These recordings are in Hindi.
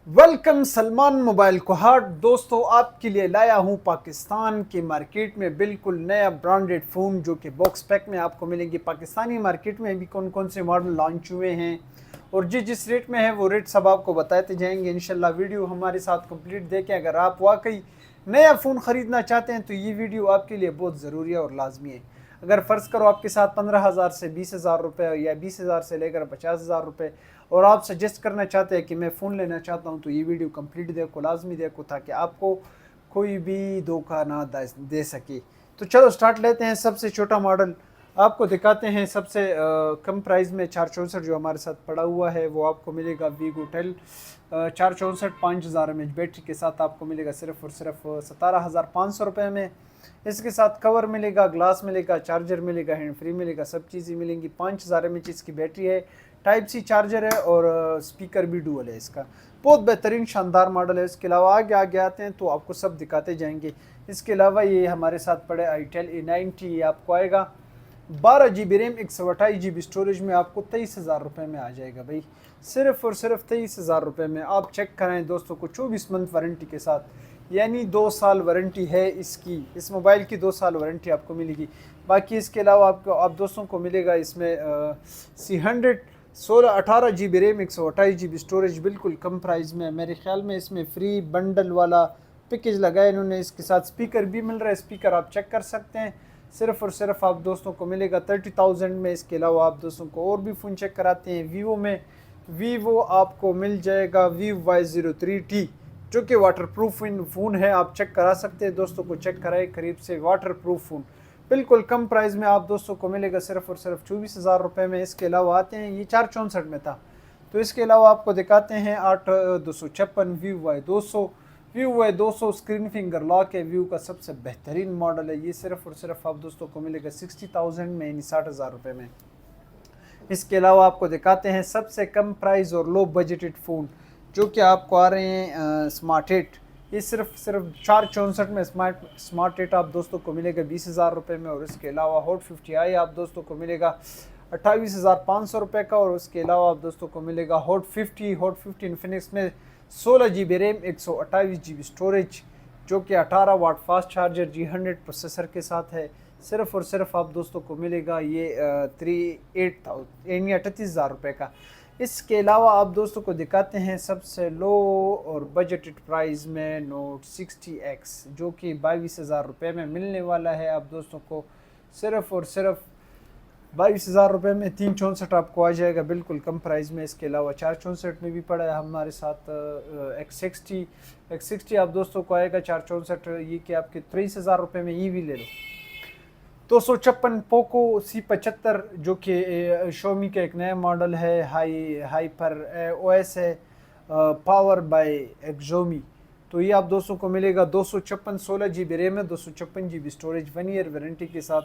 Welcome Salman mobile Kohat. दोस्तों आपके लिए लाया हूं पाकिस्तान की मार्केट में बिल्कुल नया ब्रांडेड फ़ोन जो कि बॉक्स पैक में आपको मिलेंगे। पाकिस्तानी मार्केट में भी कौन कौन से मॉडल लॉन्च हुए हैं और जिस जिस रेट में है वो रेट सब आपको बताते जाएंगे इंशाल्लाह। वीडियो हमारे साथ कंप्लीट देखें। अगर आप वाकई नया फ़ोन ख़रीदना चाहते हैं तो ये वीडियो आपके लिए बहुत ज़रूरी है और लाजमी है। अगर फ़र्ज़ करो आपके साथ 15,000 से 20,000 रुपये या 20,000 से लेकर 50,000 रुपये और आप सजेस्ट करना चाहते हैं कि मैं फ़ोन लेना चाहता हूं, तो ये वीडियो कंप्लीट देखो, लाजमी देखो, ताकि आपको कोई भी धोखा ना दे सके। तो चलो स्टार्ट लेते हैं। सबसे छोटा मॉडल आपको दिखाते हैं। सबसे कम प्राइस में 464 जो हमारे साथ पड़ा हुआ है वो आपको मिलेगा वीगो टेल 464 5000 mAh बैटरी के साथ आपको मिलेगा सिर्फ और सिर्फ 17,500 रुपये में। इसके साथ कवर मिलेगा, ग्लास मिलेगा, चार्जर मिलेगा, हैंड फ्री मिलेगा, सब चीज़ें मिलेंगी। 5000 mAh इसकी बैटरी है, टाइप सी चार्जर है और स्पीकर भी डुअल है। इसका बहुत बेहतरीन शानदार मॉडल है। इसके अलावा आगे आगे आते हैं तो आपको सब दिखाते जाएंगे। इसके अलावा ये हमारे साथ पड़े आईटेल A90, ये आपको आएगा 12 GB रैम 128 GB स्टोरेज में, आपको 23,000 रुपये में आ जाएगा भाई, सिर्फ और सिर्फ 23,000 रुपये में। आप चेक कराएं दोस्तों को 24 मंथ वारंटी के साथ, यानी 2 साल वारंटी है इसकी। इस मोबाइल की 2 साल वारंटी आपको मिलेगी। बाकी इसके अलावा आपको आप दोस्तों को मिलेगा इसमें C100 18 GB RAM 128 GB storage बिल्कुल कम प्राइस में। मेरे ख्याल में इसमें फ्री बंडल वाला पैकेज लगाया इन्होंने। इसके साथ स्पीकर भी मिल रहा है, स्पीकर आप चेक कर सकते हैं। सिर्फ और सिर्फ आप दोस्तों को मिलेगा 30,000 में। इसके अलावा आप दोस्तों को और भी फ़ोन चेक कराते हैं। वीवो में वीवो आपको मिल जाएगा Vivo Y03T जो कि वाटर प्रूफ फ़ोन है, आप चेक करा सकते हैं। दोस्तों को चेक कराए करीब से, वाटर प्रूफ फ़ोन बिल्कुल कम प्राइस में आप दोस्तों को मिलेगा सिर्फ और सिर्फ 24,000 रुपये में। इसके अलावा आते हैं, ये 464 में था, तो इसके अलावा आपको दिखाते हैं 8256 Vivo Y200 screen finger lock है। व्यू का सबसे बेहतरीन मॉडल है। ये सिर्फ और सिर्फ आप दोस्तों को मिलेगा 60,000 में, यानी 60,000 रुपये में। इसके अलावा आपको दिखाते हैं सबसे कम प्राइस और लो बजटेड फ़ोन जो कि आपको आ रहे हैं स्मार्ट 8। ये सिर्फ 464 में स्मार्ट 8 आप दोस्तों को मिलेगा 20,000 रुपये में। और इसके अलावा हॉट 50i आप दोस्तों को मिलेगा 28,500 रुपये का। और उसके अलावा आप दोस्तों को मिलेगा हॉट 50 इन्फिनिक्स में 16 GB रैम 128 GB स्टोरेज जो कि 18 watt fast charger G100 processor के साथ है। सिर्फ और सिर्फ आप दोस्तों को मिलेगा ये 38,000 रुपये का। इसके अलावा आप दोस्तों को दिखाते हैं सबसे लो और बजटेड प्राइस में नोट 60X जो कि 22,000 रुपये में मिलने वाला है आप दोस्तों को। सिर्फ और सिर्फ 22,000 रुपये में 364 आपको आ जाएगा बिल्कुल कम प्राइस में। इसके अलावा 464 में भी पड़ा है हमारे साथ X60 आप दोस्तों को आएगा 464, ये कि आपके 23,000 रुपये में। ये भी ले लो 256 पोको C75 जो कि शोमी का एक नया मॉडल है, हाइपर OS है, पावर बाय एक्सोमी। तो ये आप दोस्तों को मिलेगा 256 16 GB रैम है, 256 GB स्टोरेज, 1 ईयर वारंटी के साथ।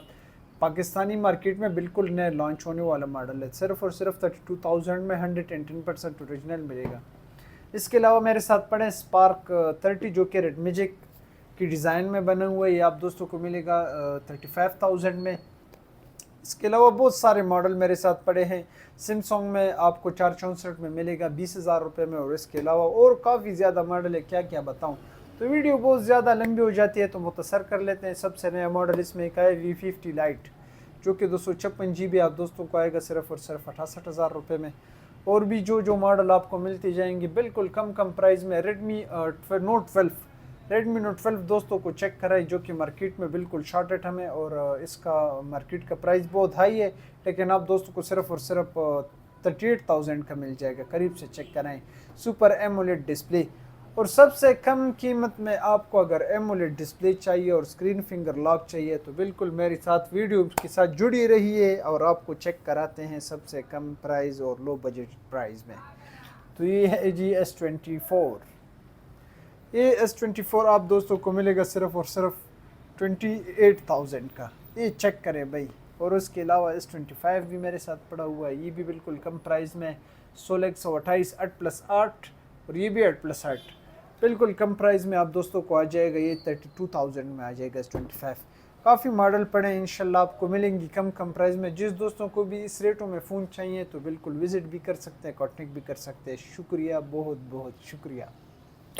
पाकिस्तानी मार्केट में बिल्कुल नया लॉन्च होने वाला मॉडल है। सिर्फ और सिर्फ 32,000 में 110% ओरिजिनल मिलेगा। इसके अलावा मेरे साथ पड़े स्पार्क 30 जो कि रेड मैजिक की डिज़ाइन में बना हुआ है, ये आप दोस्तों को मिलेगा 35,000 में। इसके अलावा बहुत सारे मॉडल मेरे साथ पड़े हैं। सैमसंग में आपको 464 में मिलेगा 20,000 रुपये में। और इसके अलावा और काफ़ी ज़्यादा मॉडल है, क्या क्या बताऊं, तो वीडियो बहुत ज़्यादा लंबी हो जाती है, तो मुख्तसर कर लेते हैं। सबसे नया मॉडल इसमें एक है V50 लाइट जो कि 256 GB आप दोस्तों को आएगा सिर्फ और सिर्फ 68,000 रुपये में। और भी जो मॉडल आपको मिलते जाएंगे बिल्कुल कम प्राइस में। रेडमी नोट 12 दोस्तों को चेक कराई जो कि मार्केट में बिल्कुल शॉर्टेड हमें, और इसका मार्केट का प्राइस बहुत हाई है, लेकिन आप दोस्तों को सिर्फ और सिर्फ 38,000 का मिल जाएगा। करीब से चेक कराएं। सुपर एमोलेड डिस्प्ले, और सबसे कम कीमत में आपको अगर एमोलेड डिस्प्ले चाहिए और स्क्रीन फिंगर लॉक चाहिए तो बिल्कुल मेरे साथ वीडियो के साथ जुड़ी रहिए और आपको चेक कराते हैं सबसे कम प्राइस और लो बजट प्राइस में। तो ये है जी S24। ये S24 आप दोस्तों को मिलेगा सिर्फ और सिर्फ 28,000 का, ये चेक करें भाई। और उसके अलावा S25 भी मेरे साथ पड़ा हुआ है, ये भी बिल्कुल कम प्राइस में 16 128 8+8, और ये भी 8+8 बिल्कुल कम प्राइस में आप दोस्तों को आ जाएगा। ये 32,000 में आ जाएगा S25। काफ़ी मॉडल पड़े हैं, इंशाल्लाह आपको मिलेंगी कम कम प्राइस में। जिस दोस्तों को भी इस रेटों में फ़ोन चाहिए तो बिल्कुल विज़िट भी कर सकते हैं, कॉन्टेक्ट भी कर सकते हैं। शुक्रिया, बहुत बहुत शुक्रिया।